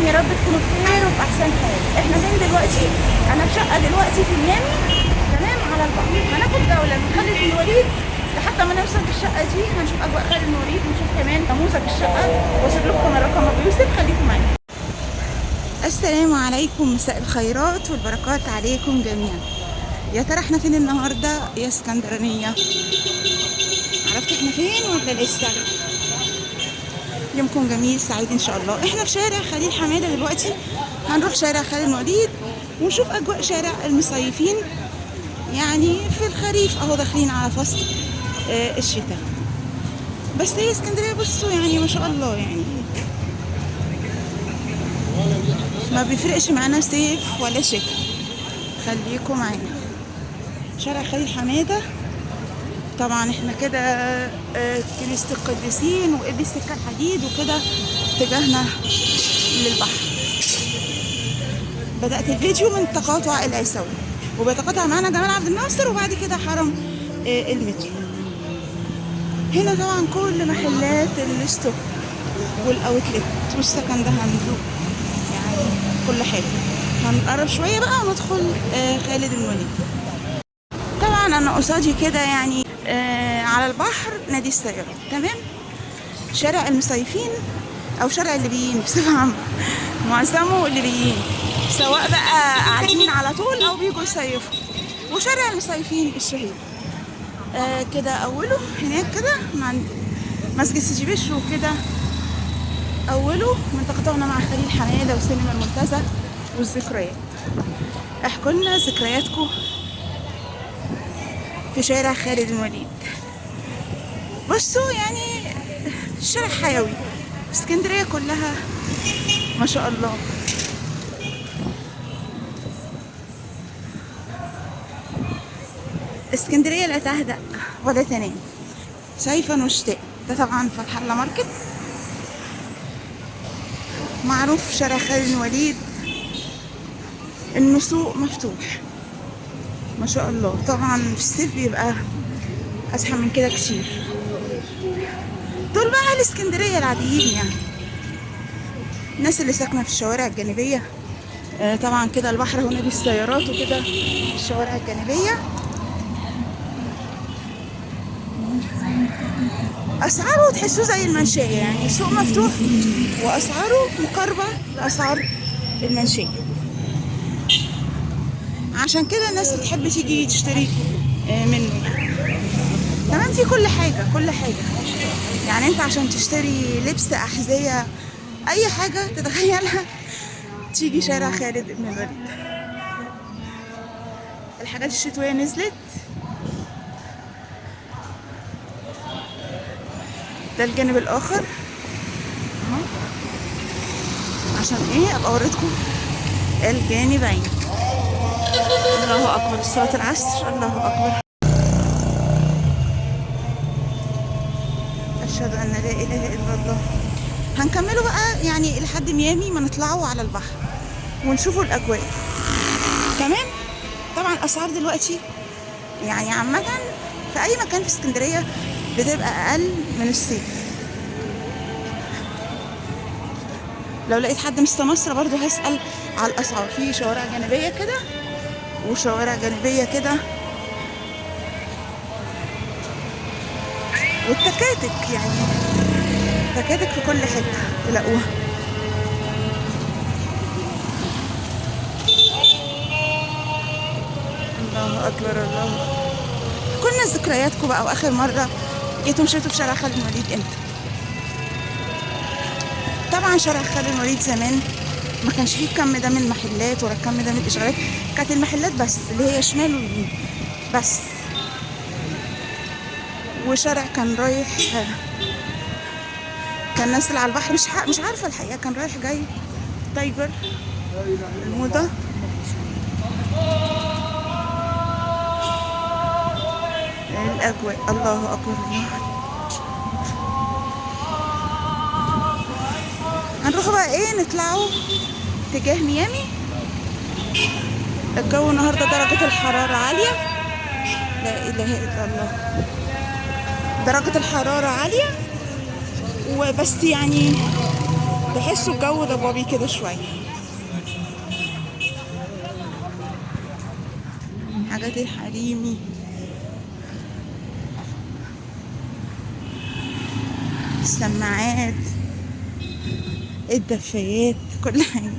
يا رب تكونوا بخير وفي احسن حال. احنا فين دلوقتي؟ انا في شقه دلوقتي في ميامي، تمام، على البحر. هناخد جوله من خالد بن الوليد لحد ما نوصل في الشقه دي. هنشوف اجواء خالد بن الوليد ونشوف كمان نموذج الشقه، واسيب لكم رقم ابو يوسف. خليكم معايا. السلام عليكم، مساء الخيرات والبركات عليكم جميعا. يا ترى احنا فين النهارده يا اسكندرانيه؟ عرفتوا احنا فين ولا لسه؟ يومكم جميل سعيد ان شاء الله. احنا في شارع خليل حماده دلوقتي، هنروح شارع خالد بن الوليد ونشوف اجواء شارع المصيفين. يعني في الخريف اهو داخلين على فصل الشتاء. بس هي اسكندريه بصوا يعني ما شاء الله، يعني ما بيفرقش معانا صيف ولا شتاء. خليكم معانا. شارع خليل حماده طبعا احنا كده كنيسة القديسين وقبل السكة الحديد وكده اتجاهنا للبحر. بدأت الفيديو من تقاطع العيسوي، وبيتقاطع معانا جمال عبد الناصر، وبعد كده حرم المترو. هنا طبعا كل محلات الستوك والاوتلت والسكند هاند، يعني كل حاجة. هنقرب شوية بقى وندخل خالد بن الوليد. طبعا انا قصادي كده يعني على البحر نادي السيارات، تمام. شارع المصيفين او شارع الليبيين بصفه عامه، معظمه الليبيين، سواء بقى قاعدين على طول او بيجوا يصيفوا. وشارع المصيفين الشهير كده اوله هناك كده عند مسجد سيدي بشر، وكده اوله من تقاطعنا مع خليل حماده وسينما المنتزه والذكريات. احكوا لنا ذكرياتكم في شارع خالد بن الوليد. بصوا يعني الشارع حيوي، اسكندريه كلها ما شاء الله. اسكندريه لا تهدأ ولا تنام صيفا وشتاء. ده طبعا فتح الله ماركت، معروف شارع خالد بن الوليد انه سوق مفتوح ما شاء الله. طبعا في الصيف بيبقى ازحم من كده كتير. دول بقى اهل اسكندريه العاديين، يعني الناس اللي ساكنه في الشوارع الجانبيه. طبعا كده البحر هنا دي السيارات، وكده الشوارع الجانبيه. اسعاره تحسوه زي المنشيه، يعني السوق مفتوح واسعاره مقاربه لاسعار المنشيه. عشان كده الناس بتحب تيجي تشتري منه. تمام، في كل حاجه كل حاجه. يعني انت عشان تشتري لبس، احذيه، اي حاجه تتخيلها تيجي شارع خالد بن الوليد. الحاجات الشتويه نزلت. ده الجانب الاخر اهو، عشان ايه ابقى اوريكم الجانبين. الله اكبر، صلاه العصر، الله اكبر، اشهد ان لا اله الا الله. هنكمله بقى يعني لحد ميامي ما نطلعوا على البحر ونشوفوا الاجواء، تمام. طبعا الاسعار دلوقتي يعني عامه في اي مكان في اسكندريه بتبقى اقل من الصيف. لو لقيت حد مست مصر برضو هسأل على الاسعار. في شوارع جانبيه كده وشوارع جانبيه كده، والتكاتك، يعني تكاتك في كل حته تلاقوها. الله اكبر، الله. كلنا ذكرياتكم بقى، واخر مره جيتوا مشيتوا في شارع خالد بن الوليد امتى؟ طبعا شارع خالد بن الوليد زمان ما كانش فيه الكم ده من المحلات ولا الكم ده من الاشارات. كانت المحلات بس اللي هي شمال ويمين بس، وشارع كان رايح، كان نازل على البحر. مش عارفه الحقيقه، كان رايح جاي تايجر الموضه. الاجواء الله اكبر، الله. هنروح بقى ايه، نطلعوا اتجاه ميامي. الجو النهارده درجه الحراره عاليه، لا اله الا الله. درجه الحراره عاليه وبس، يعني تحسوا الجو ضبابي كده شويه. حاجات الحريمي، السماعات، الدفايات، كل حاجه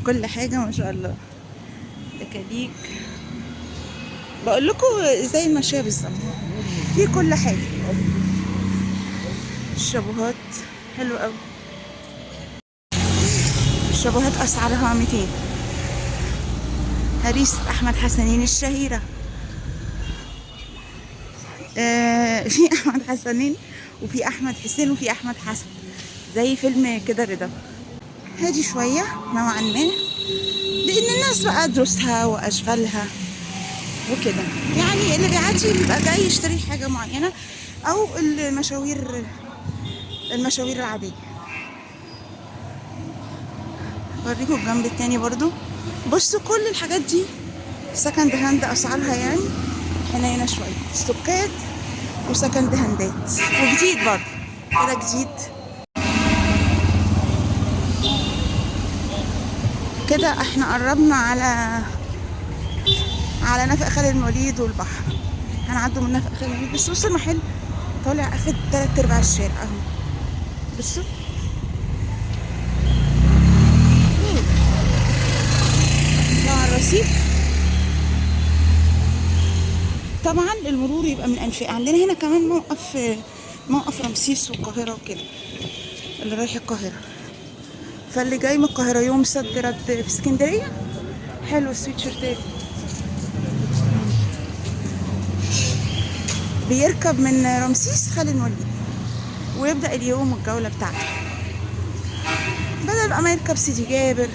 كل حاجه ما شاء الله. تكاليك، بقول لكم زي المشاية بالظبط، في كل حاجه. الشابوهات حلو قوي، الشابوهات اسعارها 200. هريسة احمد حسنين الشهيره. في احمد حسنين وفي احمد حسين وفي احمد حسن، زي فيلم كده رضا. هادي شويه نوعا ما، لان الناس بقى دروسها واشغالها وكده، يعني اللي بيعدي بيبقى جاي يشتري حاجه معينه، او المشاوير العاديه. اوريكم الجنب التاني برضو. بصوا كل الحاجات دي سكند هاند، اسعارها يعني حنينه شويه، ستوكات وسكند هاندات وجديد برضه كده جديد كده. احنا قربنا على نفق خالد الوليد والبحر، هنعدوا من نفق خالد الوليد. بس بصوا المحل طالع اخد 3/4 الشارع اهو. بصوا طبعا الرصيف، طبعا المرور يبقى من انفاق. عندنا هنا كمان موقف رمسيس والقاهره وكده، اللي رايح القاهره. فاللي جاي من القاهره يوم صد رد في اسكندريه، حلو السويتشيرتات. بيركب من رمسيس خالد الوليد ويبدأ اليوم والجولة بتاعته، بدل بقى ما يركب سيدي جابر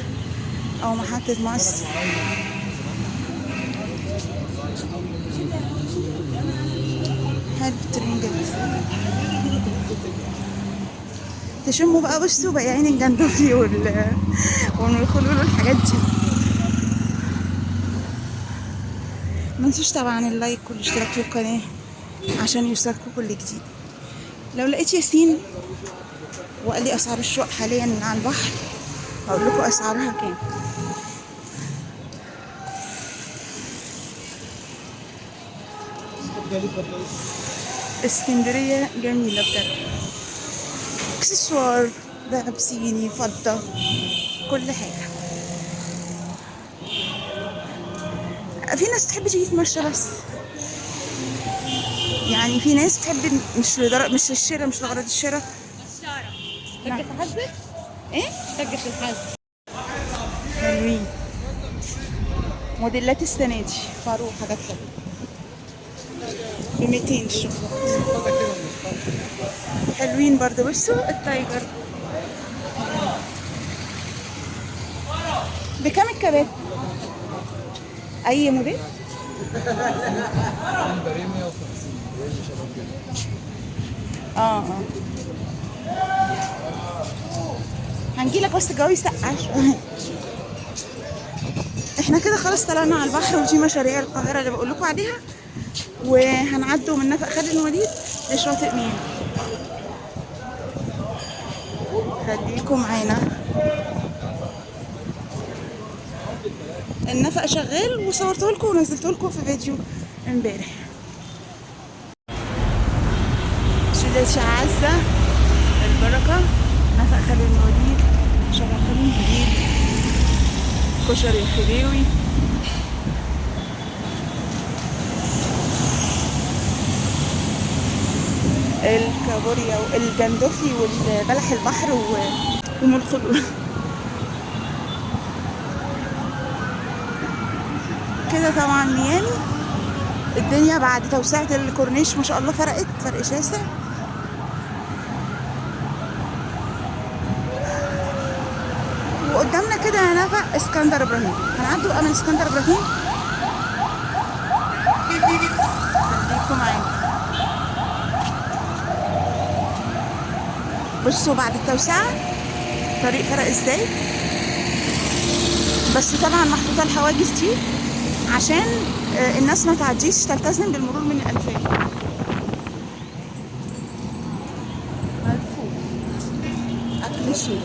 أو محطة مصر. حلو الترنجات. تشموا بقى، بصوا بياعين الجندفلي والخلول والحاجات دي. منسوش طبعا اللايك والاشتراك في القناة عشان يوصلكوا كل جديد. لو لقيت ياسين وقال لي اسعار الشقق حاليا على البحر، هقول لكم اسعارها كام. اسكندريه جميله بجد، اكسسوار، دهب صيني، فضه، كل حاجه. في ناس تحب تيجي تتمشى بس، يعني في ناس تحب مش الشراء، مش لغرض الشراء. دقة الحزب؟ ايه؟ دقة الحزب حلوين. موديلات السنة دي فاروق حاجات كده ب 200 الشغل. حلوين برضه. بصوا التايجر بكام الكبات؟ اي موديل؟ اه هنجيلك بس الجو يسقع شويه. احنا كده خلاص طلعنا على البحر، ودي مشاريع القاهره اللي بقول لكم عليها، وهنعدوا من نفق خالد الوليد لشاطئ ميامي. خليكم معانا. النفق شغال وصورته لكم ونزلته لكم في فيديو امبارح. شلة عزة البركة، نفق خالد الوليد، شارع خالد الوليد، كشري الخديوي، الكابوريا والجندفلي والبلح البحر وام الخلول. كده طبعا ميامي الدنيا بعد توسعة الكورنيش ما شاء الله فرق شاسع. وقدامنا كده نفق اسكندر ابراهيم، هنعدوا بقى من اسكندر ابراهيم. خليكم معانا. بصوا بعد التوسعة الطريق فرق ازاي، بس طبعا محطوطة الحواجز دي عشان الناس ما تعديش، تلتزم بالمرور من الأنفاق. ملفوف أكل سوق.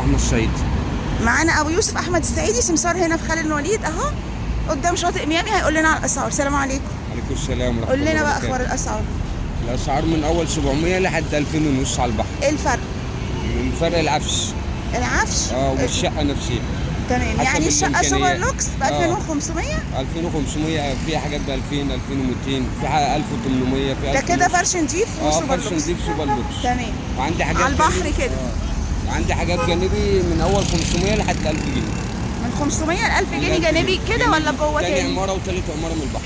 احمد السعيد. معانا ابو يوسف احمد السعيدي سمسار هنا في خالد الوليد اهو قدام شاطئ ميامي، هيقول لنا على الاسعار. السلام عليكم. عليكم السلام ورحمه قول الله لنا بقى وبركاته. اخبار الاسعار. الاسعار من اول 700 لحد 2000 ونص على البحر. ايه الفرق؟ من فرق العفش العفش والشقه نفسها. تمام، حسب يعني الشقه سوبر الإمكانيات. لوكس ب 2500 2500 في حاجات ب 2000 2200 في حاجه 1800 في ده 1000 كده ونص. فرش نضيف وسوبر فرش لوكس. نضيف سوبر لوكس. تمام. وعندي حاجات على البحر جانبي. كده. وعندي حاجات جانبي من اول 500 لحد 1000 جنيه. من 500 ل 1000 جنيه جانبي كده ولا جوه تاني تاني؟ عماره وتالت عماره من البحر.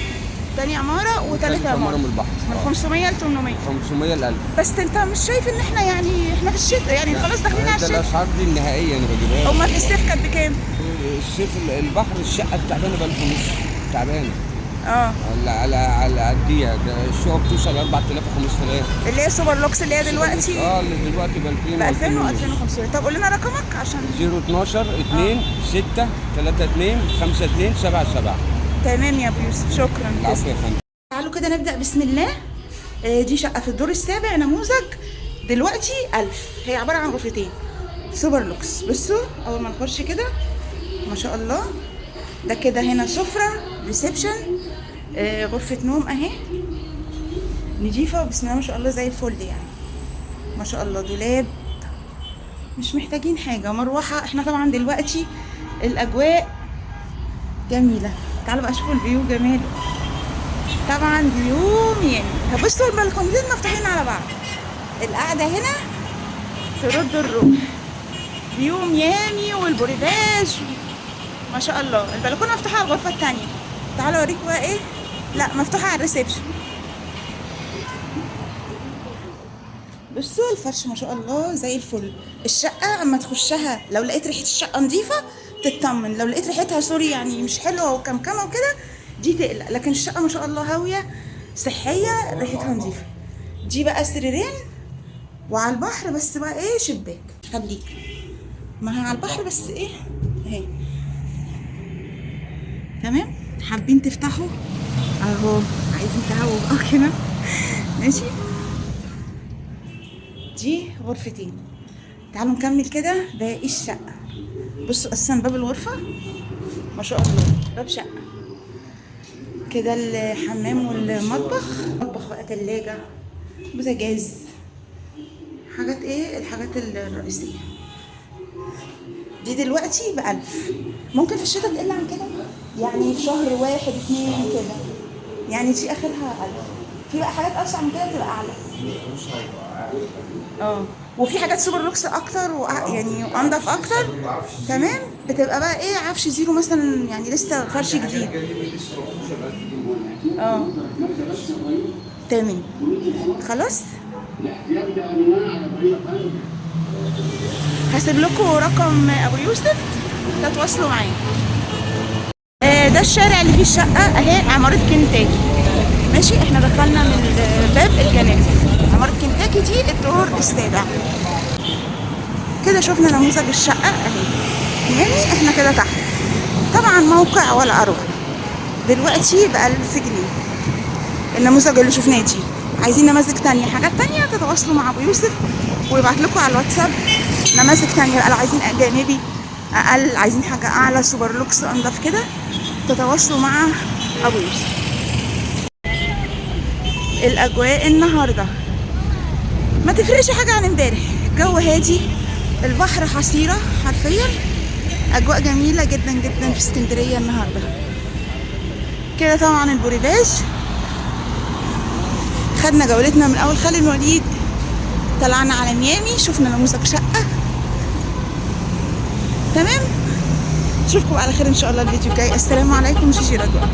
تاني عماره وتالت عماره عماره من البحر. من 500 ل 800. 500 ل 1000. بس انت مش شايف ان احنا يعني احنا في الشتاء يعني خلاص داخلين على ده الشتاء؟ الاسعار دي النهائيه انا بجيبها. امال في الصيف كانت بكام؟ الصيف البحر الشقه تعبانه ب 1000 ونص تعبانه. اه على قديها الشقه بتوصل 4000 و5000. اللي هي سوبر لوكس اللي هي دلوقتي اللي دلوقتي ب 2000 ب 2000 و و 2500. طب قول لنا رقمك عشان 012 2 6 3 2 5 2 7 7. تمام يا ابو يوسف، شكرا. العفو يا فندم. تعالوا كده نبدا بسم الله. دي شقه في الدور السابع نموذج دلوقتي 1000. هي عباره عن غرفتين سوبر لوكس. بصوا اول ما نخش كده ما شاء الله، ده كده هنا سفره ريسبشن، غرفه نوم اهي نضيفه بسم الله ما شاء الله زي الفل يعني ما شاء الله. دولاب، مش محتاجين حاجه. مروحه. احنا طبعا دلوقتي الاجواء جميله. تعالوا بقى شوفوا الفيو جمال. طبعا فيو ميامي. طب بصوا البلكونتين مفتوحين على بعض، القعده هنا ترد الروح. فيو ميامي والبوريفاج ما شاء الله. البلكونه مفتوحه على الغرفه الثانيه. تعالوا اوريكم بقى ايه. لا مفتوحه على الريسبشن. بصوا الفرش ما شاء الله زي الفل. الشقه اما تخشها لو لقيت ريحه الشقه نظيفه تطمن، لو لقيت ريحتها سوري يعني مش حلوه وكمكمه وكده دي تقلق. لكن الشقه ما شاء الله هاويه صحيه ريحتها نظيفه. دي بقى سريرين وعلى البحر بس بقى ايه شباك. خليك ما هي على البحر بس ايه اهي. تمام. حابين تفتحوا اهو، عايزين تهووا بقى كده ماشي. دي غرفتين. تعالوا نكمل كده باقي الشقه. بصوا اساسا باب الغرفه ما شاء الله باب شقه كده. الحمام والمطبخ، مطبخ بقى تلاجة بوتاجاز، حاجات ايه الحاجات الرئيسيه. دي دلوقتي ب1000. ممكن في الشتاء تقل عن كده يعني في شهر 1 2 كده يعني دي اخرها 1000. في بقى حاجات اوسع من كده بتبقى اعلى. وفي حاجات سوبر لوكس اكتر يعني انضف اكتر. تمام. بتبقى بقى ايه عفش زيرو مثلا يعني لسه فرش جديد. تمام خلاص. هسيب لكم رقم ابو يوسف تتواصلوا معاه. ده الشارع اللي فيه الشقه اهي، عماره كنتاكي ماشي. احنا دخلنا من باب الجنازه. عماره كنتاكي دي الدور السابع كده. شفنا نموذج الشقه اهي يعني احنا كده تحت. طبعا موقع ولا اروع دلوقتي ب1000 جنيه النموذج اللي شفناه دي. عايزين نماذج تانية حاجات تانية تتواصلوا مع ابو يوسف ويبعت لكم على الواتساب نماذج تانية بقى. لو عايزين جانبي اقل، عايزين حاجه اعلى سوبر لوكس انضف كده، تتواصلوا مع ابو يوسف. الاجواء النهارده ما تفرقش حاجه عن امبارح. الجو هادي، البحر حصيره حرفيا. اجواء جميله جدا جدا في اسكندريه النهارده كده. طبعا البوريفاج خدنا جولتنا من اول خالد الوليد، طلعنا على ميامي، شفنا نموذج شقه. تمام. اشوفكم على خير ان شاء الله الفيديو الجاي. السلام عليكم. شيشي رجوع.